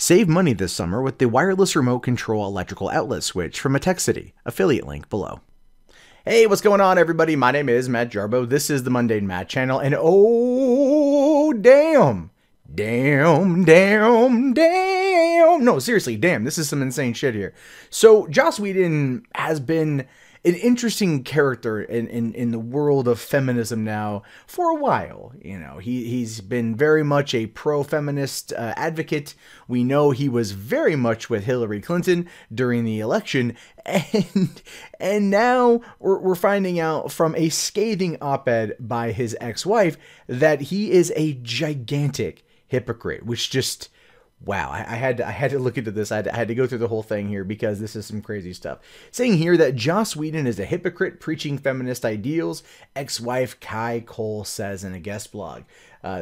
Save money this summer with the wireless remote control electrical outlet switch from City. Affiliate link below. Hey, what's going on, everybody? My name is Matt Jarbo. This is the Mundane Matt channel, and oh, damn. No, seriously, damn, this is some insane shit here. So, Joss Whedon has been an interesting character in the world of feminism now for a while. You know, he's been very much a pro-feminist advocate. We know he was very much with Hillary Clinton during the election, and now we're finding out from a scathing op-ed by his ex-wife that he is a gigantic hypocrite, which just... wow, I had to look into this. I had to go through the whole thing here because this is some crazy stuff. Saying here that Joss Whedon is a hypocrite preaching feminist ideals, ex-wife Kai Cole says in a guest blog.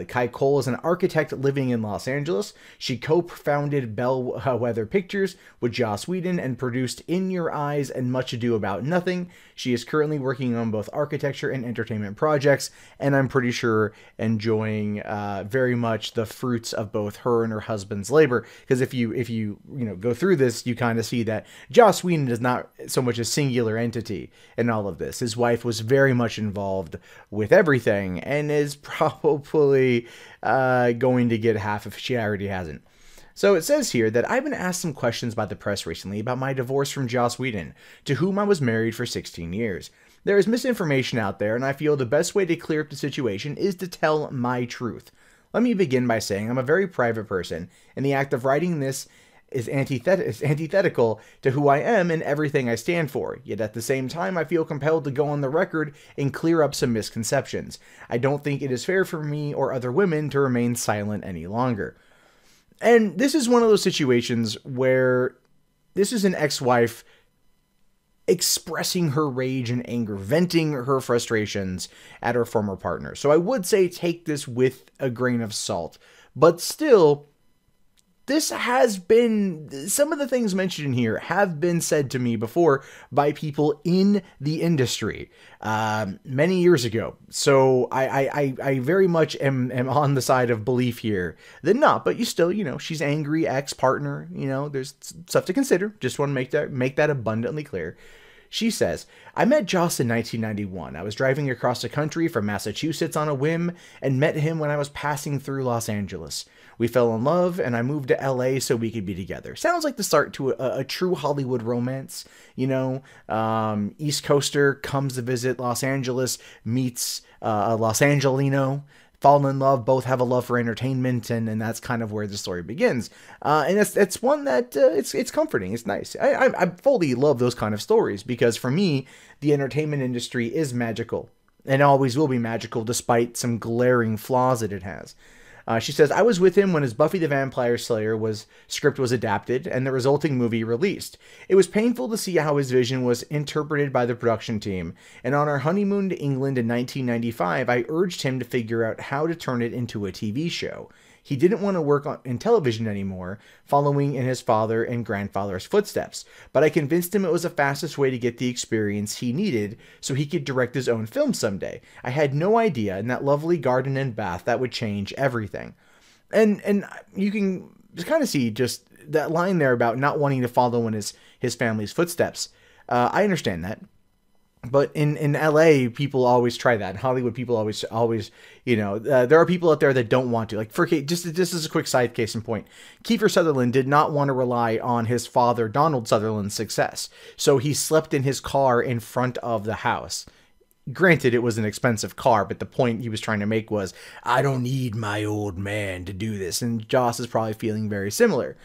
Kai Cole is an architect living in Los Angeles. She co-founded Bellwether Pictures with Joss Whedon and produced In Your Eyes and Much Ado About Nothing. She is currently working on both architecture and entertainment projects, and I'm pretty sure enjoying very much the fruits of both her and her husband's labor. Because if you go through this, you kind of see that Joss Whedon is not so much a singular entity in all of this. His wife was very much involved with everything and is probably going to get half if she already hasn't. So it says here that I've been asked some questions by the press recently about my divorce from Joss Whedon, to whom I was married for 16 years. There is misinformation out there, and I feel the best way to clear up the situation is to tell my truth. Let me begin by saying I'm a very private person, and the act of writing this is antithetical to who I am and everything I stand for. Yet at the same time, I feel compelled to go on the record and clear up some misconceptions. I don't think it is fair for me or other women to remain silent any longer. And this is one of those situations where this is an ex-wife expressing her rage and anger, venting her frustrations at her former partner. So I would say take this with a grain of salt, but still, this has been, some of the things mentioned in here have been said to me before by people in the industry many years ago. So I very much am on the side of belief here that not, but you still, she's angry ex-partner, there's stuff to consider. Just want to make that abundantly clear. She says, I met Joss in 1991. I was driving across the country from Massachusetts on a whim and met him when I was passing through Los Angeles. We fell in love and I moved to LA so we could be together. Sounds like the start to a true Hollywood romance. East Coaster comes to visit Los Angeles, meets a Los Angelino, fall in love, both have a love for entertainment, and that's kind of where the story begins. And it's one that it's comforting. It's nice. I fully love those kind of stories because for me, the entertainment industry is magical and always will be magical despite some glaring flaws that it has. She says, I was with him when his Buffy the Vampire Slayer script was adapted and the resulting movie released. It was painful to see how his vision was interpreted by the production team, and on our honeymoon to England in 1995, I urged him to figure out how to turn it into a TV show. He didn't want to work in television anymore, following in his father and grandfather's footsteps, but I convinced him it was the fastest way to get the experience he needed so he could direct his own film someday. I had no idea in that lovely garden and bath that would change everything. And you can just kind of see just that line there about not wanting to follow in his family's footsteps. I understand that. But in LA, people always try that. In Hollywood, people always, there are people out there that don't want to. Like, just as a quick side case in point, Kiefer Sutherland did not want to rely on his father, Donald Sutherland's success. So he slept in his car in front of the house. Granted, it was an expensive car, but the point he was trying to make was, I don't need my old man to do this. And Joss is probably feeling very similar.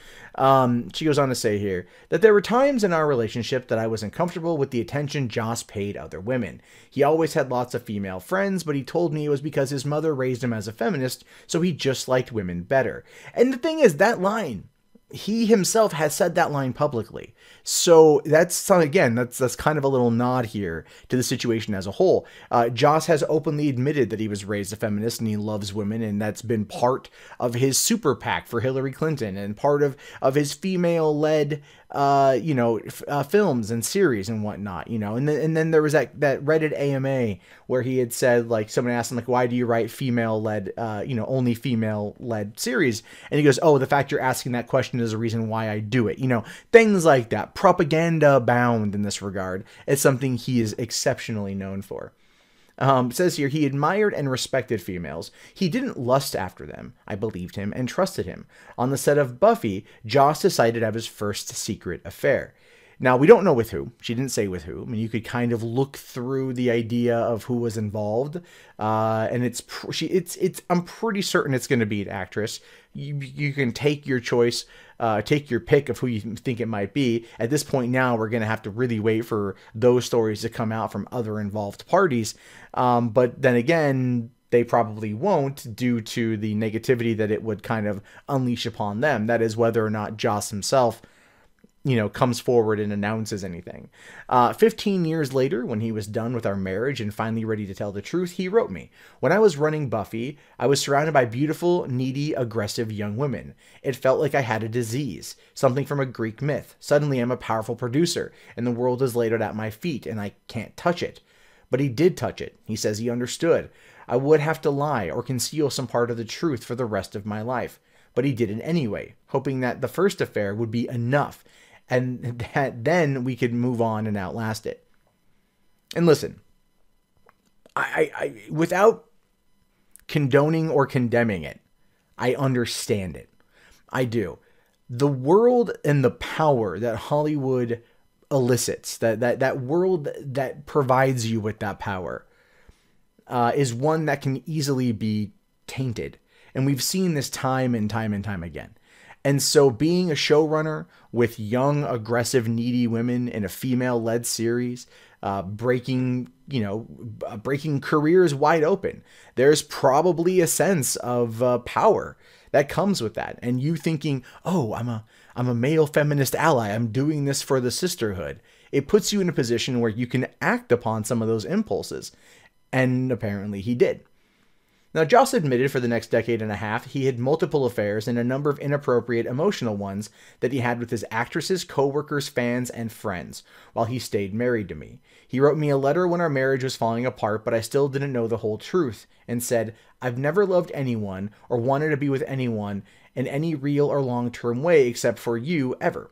She goes on to say here that there were times in our relationship that I was uncomfortable with the attention Joss paid other women. He always had lots of female friends, but he told me it was because his mother raised him as a feminist, so he just liked women better. And the thing is, that line, he himself has said that line publicly. So that's kind of a little nod here to the situation as a whole. Joss has openly admitted that he was raised a feminist and he loves women, and that's been part of his super PAC for Hillary Clinton and part of his female-led films and series and whatnot, and then there was that Reddit AMA where he had said, like, someone asked him, like, why do you write female-led, only female-led series? And he goes, oh, the fact you're asking that question is a reason why I do it. Things like that. Propaganda abound in this regard. It's something he is exceptionally known for. It says here, he admired and respected females. He didn't lust after them. I believed him and trusted him. On the set of Buffy, Joss decided to have his first secret affair. Now, we don't know with who. She didn't say with who. I mean, you could kind of look through the idea of who was involved. And I'm pretty certain it's going to be an actress. You can take your choice, take your pick of who you think it might be. At this point now, we're going to have to really wait for those stories to come out from other involved parties. But then again, they probably won't, due to the negativity that it would kind of unleash upon them. That is, whether or not Joss himself comes forward and announces anything. 15 years later, when he was done with our marriage and finally ready to tell the truth, he wrote me, when I was running Buffy, I was surrounded by beautiful, needy, aggressive young women. It felt like I had a disease, something from a Greek myth. Suddenly I'm a powerful producer, and the world is laid out at my feet, and I can't touch it. But he did touch it. He says he understood. I would have to lie or conceal some part of the truth for the rest of my life. But he did it anyway, hoping that the first affair would be enough, and that then we could move on and outlast it. And listen, I without condoning or condemning it, I understand it. I do. The world and the power that Hollywood elicits, that world that provides you with that power, is one that can easily be tainted. And we've seen this time and time and time again. And so being a showrunner with young, aggressive, needy women in a female-led series, breaking careers wide open, there's probably a sense of power that comes with that. And you thinking, oh, I'm a male feminist ally, I'm doing this for the sisterhood. It puts you in a position where you can act upon some of those impulses. And apparently he did. Now, Joss admitted for the next decade and a half he had multiple affairs and a number of inappropriate emotional ones that he had with his actresses, co-workers, fans, and friends, while he stayed married to me. He wrote me a letter when our marriage was falling apart, but I still didn't know the whole truth, and said, I've never loved anyone or wanted to be with anyone in any real or long-term way except for you, ever.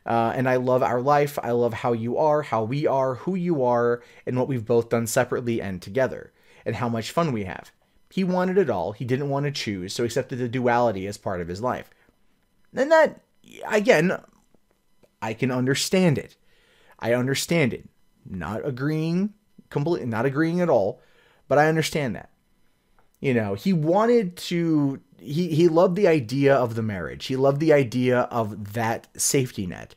And I love our life, I love how you are, how we are, who you are, and what we've both done separately and together, and how much fun we have. He wanted it all. He didn't want to choose, so accepted the duality as part of his life. And that, again, I can understand it. I understand it. Not agreeing completely, not agreeing at all, but I understand that. He wanted to, he loved the idea of the marriage. He loved the idea of that safety net.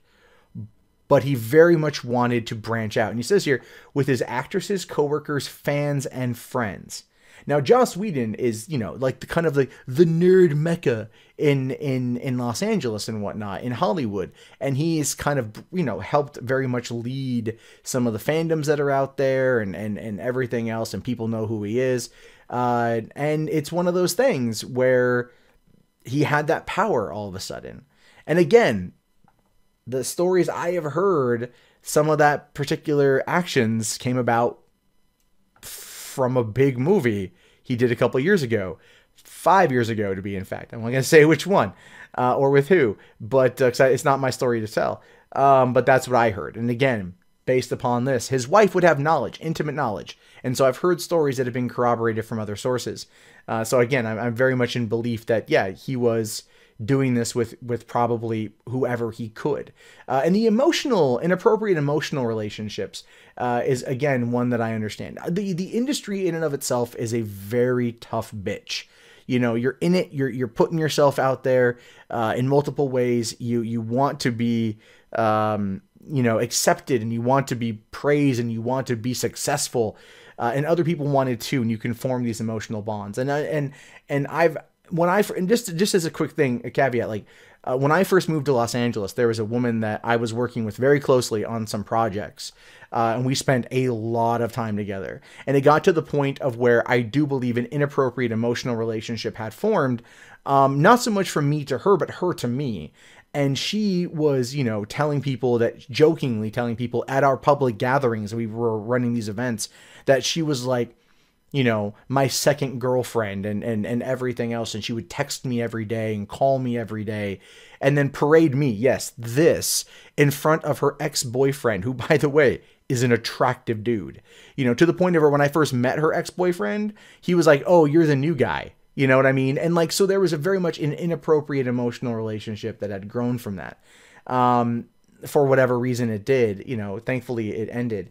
But he very much wanted to branch out. And he says here, with his actresses, coworkers, fans, and friends. Now, Joss Whedon is, like the kind of the nerd mecca in Los Angeles and whatnot, in Hollywood. And he's kind of, helped very much lead some of the fandoms that are out there and everything else. And people know who he is. And it's one of those things where he had that power all of a sudden. And again, the stories I have heard, some of that particular actions came about from a big movie he did a couple years ago, 5 years ago to be in fact. I'm not going to say which one or with who, but it's not my story to tell. But that's what I heard. And again, based upon this, his wife would have knowledge, intimate knowledge. And so I've heard stories that have been corroborated from other sources. So again, I'm very much in belief that, yeah, he was doing this with probably whoever he could. And the inappropriate emotional relationships is, again, one that I understand. The industry in and of itself is a very tough bitch. You're in it, you're putting yourself out there in multiple ways. You want to be, accepted, and you want to be praised, and you want to be successful. And other people want it too, and you can form these emotional bonds. And just as a quick thing, a caveat, like When I first moved to Los Angeles, there was a woman that I was working with very closely on some projects. And we spent a lot of time together. And it got to the point of where I do believe an inappropriate emotional relationship had formed, not so much from me to her, but her to me. And she was, telling people that, jokingly telling people at our public gatherings, we were running these events, that she was like, my second girlfriend and everything else. And she would text me every day and call me every day and then parade me, yes, this, in front of her ex-boyfriend, who, by the way, is an attractive dude, to the point of where when I first met her ex-boyfriend, he was like, oh, you're the new guy. You know what I mean? And like, so there was a very much an inappropriate emotional relationship that had grown from that. For whatever reason it did, thankfully it ended.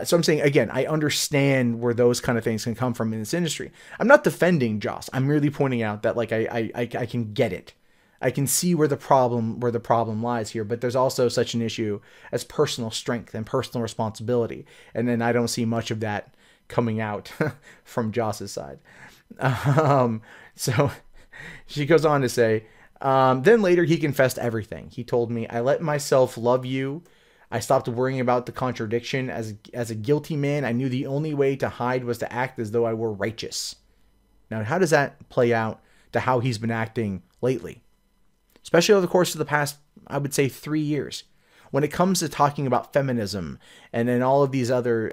So I'm saying, again, I understand where those kind of things can come from in this industry. I'm not defending Joss. I'm merely pointing out that like, I can get it. I can see where the problem lies here, but there's also such an issue as personal strength and personal responsibility. And then I don't see much of that coming out from Joss's side. So she goes on to say, then later he confessed everything. He told me, I let myself love you. I stopped worrying about the contradiction. As a guilty man, I knew the only way to hide was to act as though I were righteous. Now, how does that play out to how he's been acting lately? Especially over the course of the past, I would say, 3 years. When it comes to talking about feminism and then all of these other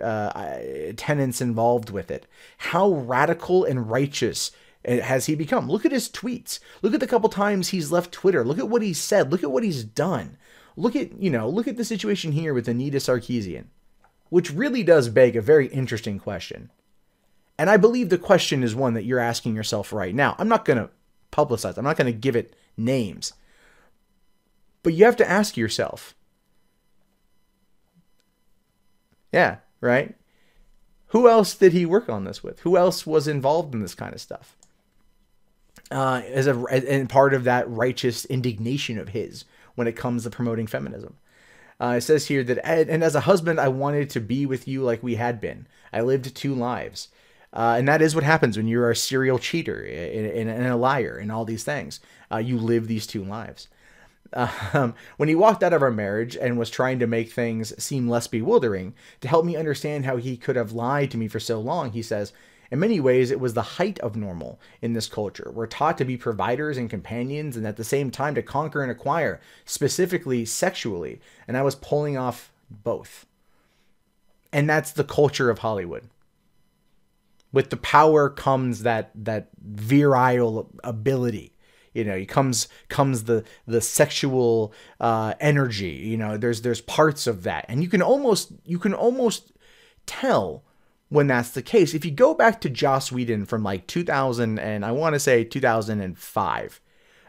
tenets involved with it, how radical and righteous has he become? Look at his tweets. Look at the couple times he's left Twitter. Look at what he's said. Look at what he's done. Look at the situation here with Anita Sarkeesian, which really does beg a very interesting question. And I believe the question is one that you're asking yourself right now. I'm not going to publicize. I'm not going to give it names. But you have to ask yourself, yeah, right? Who else did he work on this with? Who else was involved in this kind of stuff? And part of that righteous indignation of his when it comes to promoting feminism. It says here that, and as a husband, I wanted to be with you like we had been. I lived 2 lives. And that is what happens when you're a serial cheater and a liar and all these things. You live these 2 lives. When he walked out of our marriage and was trying to make things seem less bewildering, to help me understand how he could have lied to me for so long, he says, in many ways, it was the height of normal in this culture. We're taught to be providers and companions and at the same time to conquer and acquire, specifically sexually. And I was pulling off both. And that's the culture of Hollywood. With the power comes that virile ability. Comes the sexual energy. There's parts of that, and you can almost tell when that's the case. If you go back to Joss Whedon from like 2000 and I want to say 2005.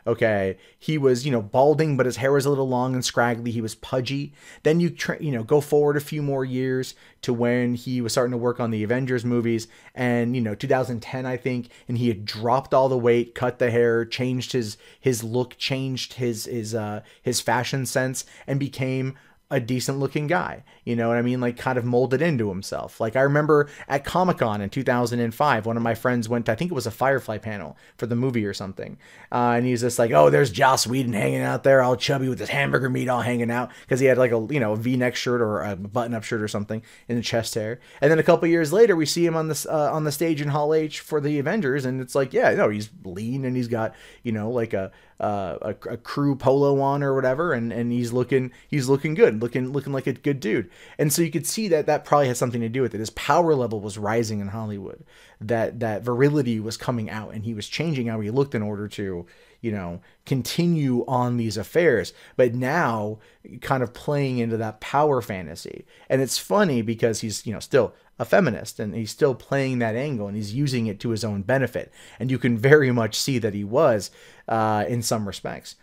Okay, he was, balding, but his hair was a little long and scraggly. He was pudgy. Then you go forward a few more years to when he was starting to work on the Avengers movies, and 2010, I think, and he had dropped all the weight, cut the hair, changed his look, changed his fashion sense, and became a decent looking guy. You know what I mean? Like kind of molded into himself. Like I remember at Comic-Con in 2005, one of my friends went to, I think it was a Firefly panel for the movie or something. And he's just like, oh, there's Joss Whedon hanging out there all chubby with his hamburger meat all hanging out. Cause he had like a V-neck shirt or a button up shirt or something in the chest hair. And then a couple years later, we see him on the stage in Hall H for the Avengers. And it's like, yeah, no, he's lean and he's got, like a crew polo on or whatever, and he's looking good, looking like a good dude. And so you could see that probably has something to do with it. His power level was rising in Hollywood, that virility was coming out, and he was changing how he looked in order to continue on these affairs, but now kind of playing into that power fantasy. And it's funny because he's still a feminist, and he's still playing that angle, and he's using it to his own benefit. And you can very much see that he was in some respects.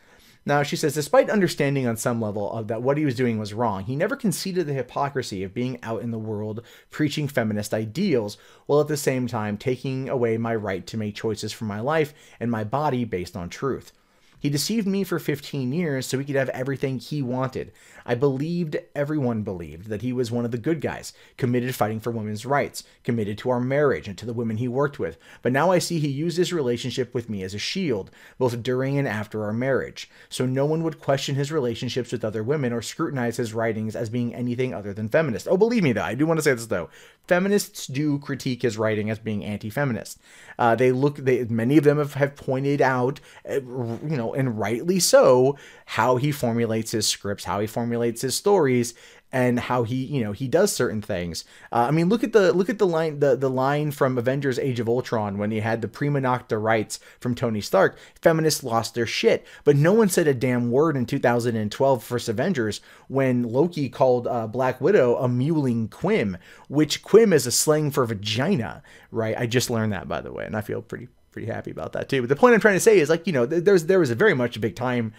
Now, she says, despite understanding on some level of that what he was doing was wrong, he never conceded the hypocrisy of being out in the world preaching feminist ideals, while at the same time taking away my right to make choices for my life and my body based on truth. He deceived me for 15 years so he could have everything he wanted. I believed, everyone believed, that he was one of the good guys, committed fighting for women's rights, committed to our marriage and to the women he worked with. But now I see he used his relationship with me as a shield, both during and after our marriage, so no one would question his relationships with other women or scrutinize his writings as being anything other than feminist. Oh, believe me, though, I do want to say this, though. Feminists do critique his writing as being anti-feminist. Many of them have pointed out, and rightly so, how he formulates his scripts, how he formulates his stories, and how he does certain things. I mean, look at the line, the line from Avengers: Age of Ultron when he had the prima nocta rights from Tony Stark. Feminists lost their shit, but no one said a damn word in 2012 First Avengers when Loki called Black Widow a mewling quim, which quim is a slang for vagina, right? I just learned that, by the way, and I feel pretty happy about that too. But the point I'm trying to say is, like, there was a very much a big time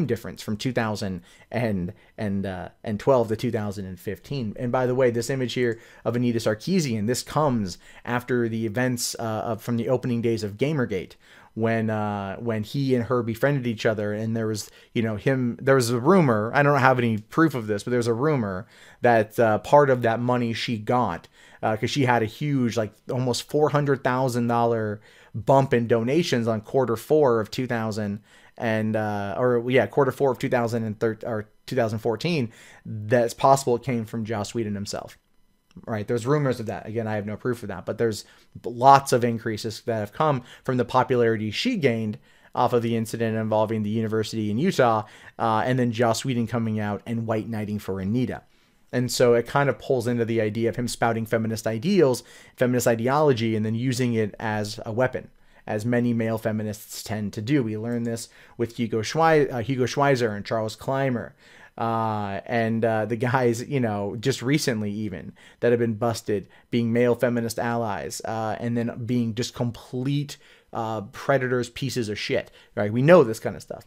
difference from 2012 to 2015. And by the way, this image here of Anita Sarkeesian, this comes after the events from the opening days of Gamergate, when he and her befriended each other, and there was there was a rumor, I don't have any proof of this, but there's a rumor that part of that money she got, because she had a huge, like, almost $400,000 bump in donations on quarter four of 2014, that's possible it came from Joss Whedon himself. Right, there's rumors of that. Again, I have no proof of that, but there's lots of increases that have come from the popularity she gained off of the incident involving the university in Utah, and then Joss Whedon coming out and white knighting for Anita. And so it kind of pulls into the idea of him spouting feminist ideals, feminist ideology, and then using it as a weapon, as many male feminists tend to do. We learned this with Hugo Schweizer and Charles Clymer, and the guys, just recently even, that have been busted being male feminist allies, and then being just complete predators, pieces of shit. Right? We know this kind of stuff.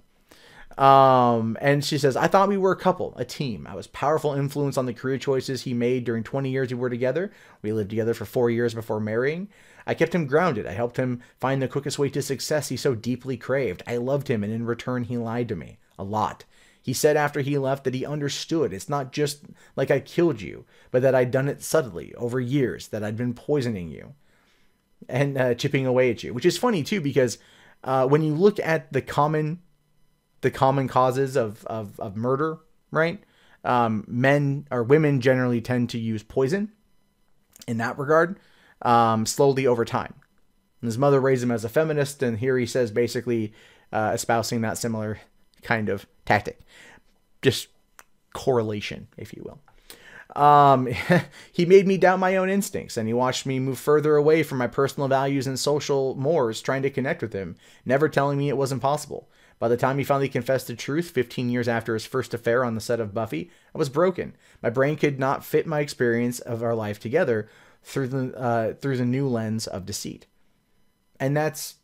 And she says, I thought we were a couple, a team. I was powerful influence on the career choices he made during 20 years we were together. We lived together for 4 years before marrying. I kept him grounded. I helped him find the quickest way to success he so deeply craved. I loved him, and in return, he lied to me. A lot. He said after he left that he understood. It's not just like I killed you, but that I'd done it subtly over years, that I'd been poisoning you and chipping away at you. Which is funny, too, because when you look at the common causes of murder, right? Men or women generally tend to use poison in that regard, slowly over time. And his mother raised him as a feminist, and here he says basically espousing that similar kind of tactic. Just correlation, if you will. He made me doubt my own instincts, and he watched me move further away from my personal values and social mores, trying to connect with him, never telling me it wasn't possible. By the time he finally confessed the truth, 15 years after his first affair on the set of Buffy, I was broken. My brain could not fit my experience of our life together through the new lens of deceit. And that's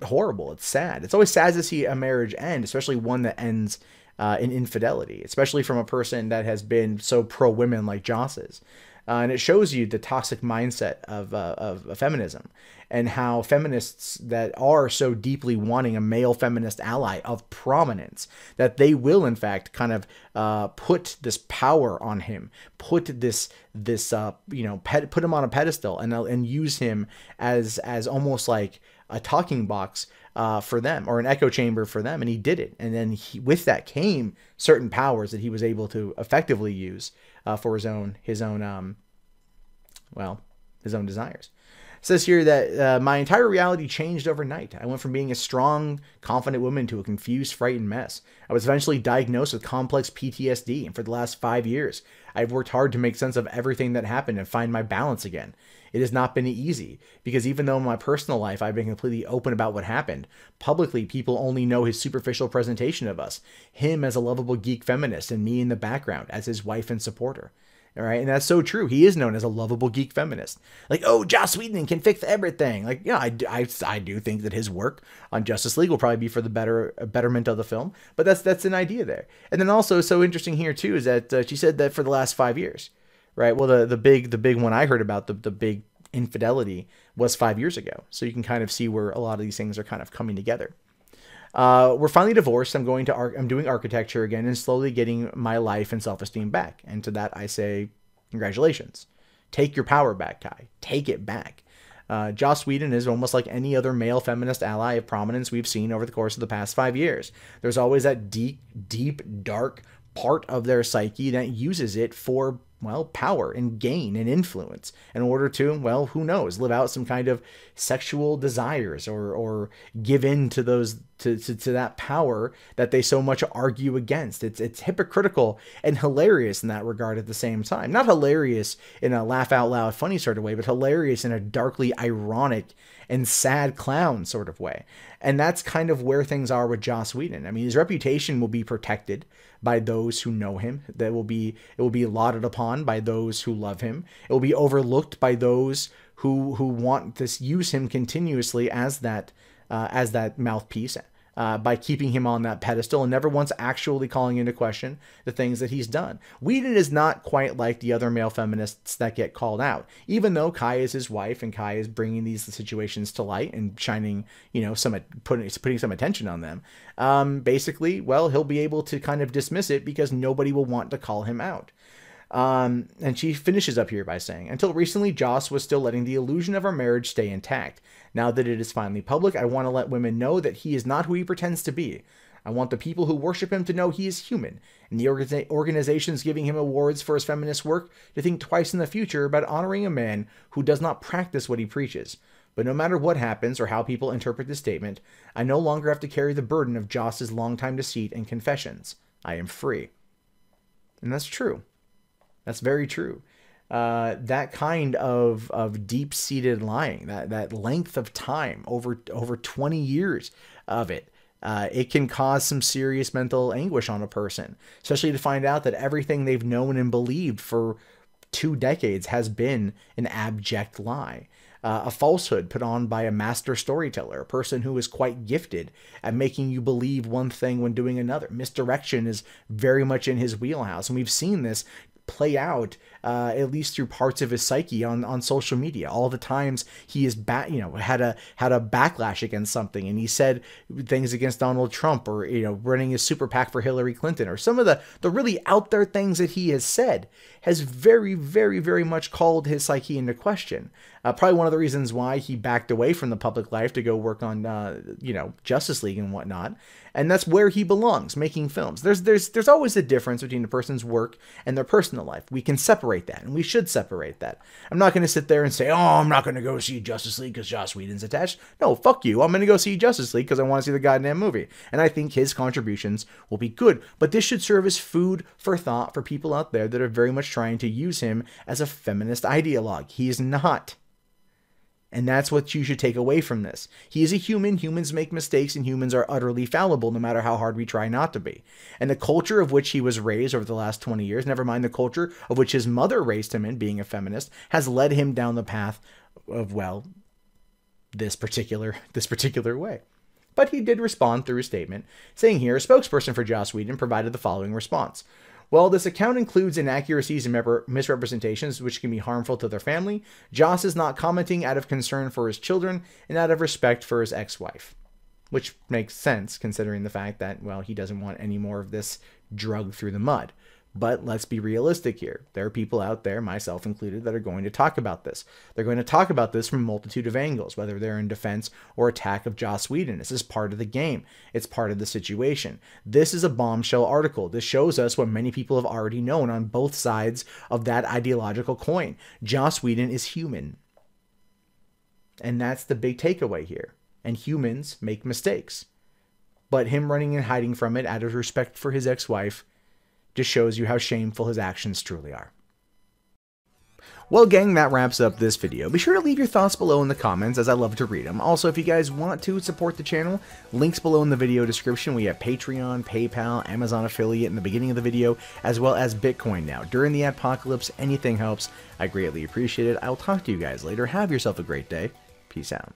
horrible. It's sad. It's always sad to see a marriage end, especially one that ends in infidelity, especially from a person that has been so pro-women like Joss is. And it shows you the toxic mindset of feminism, and how feminists that are so deeply wanting a male feminist ally of prominence, that they will in fact kind of put this power on him, put put him on a pedestal, and use him as almost like a talking box for them, or an echo chamber for them. And he did it. And then with that came certain powers that he was able to effectively use for his own desires. It says here that my entire reality changed overnight. I went from being a strong, confident woman to a confused, frightened mess. I was eventually diagnosed with complex PTSD, and for the last 5 years, I've worked hard to make sense of everything that happened and find my balance again. It has not been easy, because even though in my personal life I've been completely open about what happened, publicly people only know his superficial presentation of us, him as a lovable geek feminist, and me in the background as his wife and supporter. All right, and that's so true. He is known as a lovable geek feminist. Like, oh, Joss Whedon can fix everything. Like, yeah, I do think that his work on Justice League will probably be for the betterment of the film. But that's an idea there. And then also, so interesting here too is that she said that for the last 5 years, right? Well, the big one I heard about, the big infidelity, was 5 years ago. So you can kind of see where a lot of these things are kind of coming together. We're finally divorced. I'm doing architecture again and slowly getting my life and self-esteem back. And to that I say, congratulations. Take your power back, Kai. Take it back. Joss Whedon is almost like any other male feminist ally of prominence we've seen over the course of the past 5 years. There's always that deep, dark part of their psyche that uses it for, well, power and gain and influence in order to, well, who knows, live out some kind of sexual desires or give in to those to that power that they so much argue against. It's hypocritical and hilarious in that regard at the same time. Not hilarious in a laugh out loud funny sort of way, but hilarious in a darkly ironic and sad clown sort of way. And that's kind of where things are with Joss Whedon. I mean, his reputation will be protected by those who know him. It will be lauded upon by those who love him. It will be overlooked by those who want to use him continuously as that mouthpiece, by keeping him on that pedestal and never once actually calling into question the things that he's done. Whedon is not quite like the other male feminists that get called out, even though Kai is his wife and Kai is bringing these situations to light and shining, putting some attention on them. Basically, well, he'll be able to kind of dismiss it because nobody will want to call him out. And she finishes up here by saying, until recently, Joss was still letting the illusion of our marriage stay intact. Now that it is finally public, I want to let women know that he is not who he pretends to be. I want the people who worship him to know he is human, and the organizations giving him awards for his feminist work to think twice in the future about honoring a man who does not practice what he preaches. But no matter what happens or how people interpret this statement, I no longer have to carry the burden of Joss's longtime deceit and confessions. I am free. And that's true. That's very true. That kind of deep-seated lying, that length of time, over 20 years of it, it can cause some serious mental anguish on a person, especially to find out that everything they've known and believed for 2 decades has been an abject lie. A falsehood put on by a master storyteller, a person who is quite gifted at making you believe one thing when doing another. Misdirection is very much in his wheelhouse, and we've seen this play out at least through parts of his psyche on social media. All the times he has had a backlash against something, and he said things against Donald Trump, or running his super PAC for Hillary Clinton, or some of the really out there things that he has said has very, very, very much called his psyche into question. Probably one of the reasons why he backed away from the public life to go work on Justice League and whatnot. And that's where he belongs, making films. There's always a difference between a person's work and their personal life. We can separate that, and we should separate that. I'm not going to sit there and say, oh, I'm not going to go see Justice League because Joss Whedon's attached. No, fuck you. I'm going to go see Justice League because I want to see the goddamn movie. And I think his contributions will be good. But this should serve as food for thought for people out there that are very much trying to use him as a feminist ideologue. He is not. And that's what you should take away from this. He is a human. Humans make mistakes, and humans are utterly fallible no matter how hard we try not to be. And the culture of which he was raised over the last 20 years, never mind the culture of which his mother raised him in, being a feminist, has led him down the path of, well, this particular way. But he did respond through a statement, saying here, a spokesperson for Joss Whedon provided the following response. While this account includes inaccuracies and misrepresentations which can be harmful to their family, Joss is not commenting out of concern for his children and out of respect for his ex-wife. Which makes sense, considering the fact that, well, he doesn't want any more of this drug through the mud. But let's be realistic here. There are people out there, myself included, that are going to talk about this. They're going to talk about this from a multitude of angles, whether they're in defense or attack of Joss Whedon. This is part of the game. It's part of the situation. This is a bombshell article. This shows us what many people have already known on both sides of that ideological coin. Joss Whedon is human. And that's the big takeaway here. And humans make mistakes. But him running and hiding from it out of respect for his ex-wife just shows you how shameful his actions truly are. Well, gang, that wraps up this video. Be sure to leave your thoughts below in the comments, as I love to read them. Also, if you guys want to support the channel, links below in the video description. We have Patreon, PayPal, Amazon affiliate in the beginning of the video, as well as Bitcoin now. During the apocalypse, anything helps. I greatly appreciate it. I will talk to you guys later. Have yourself a great day. Peace out.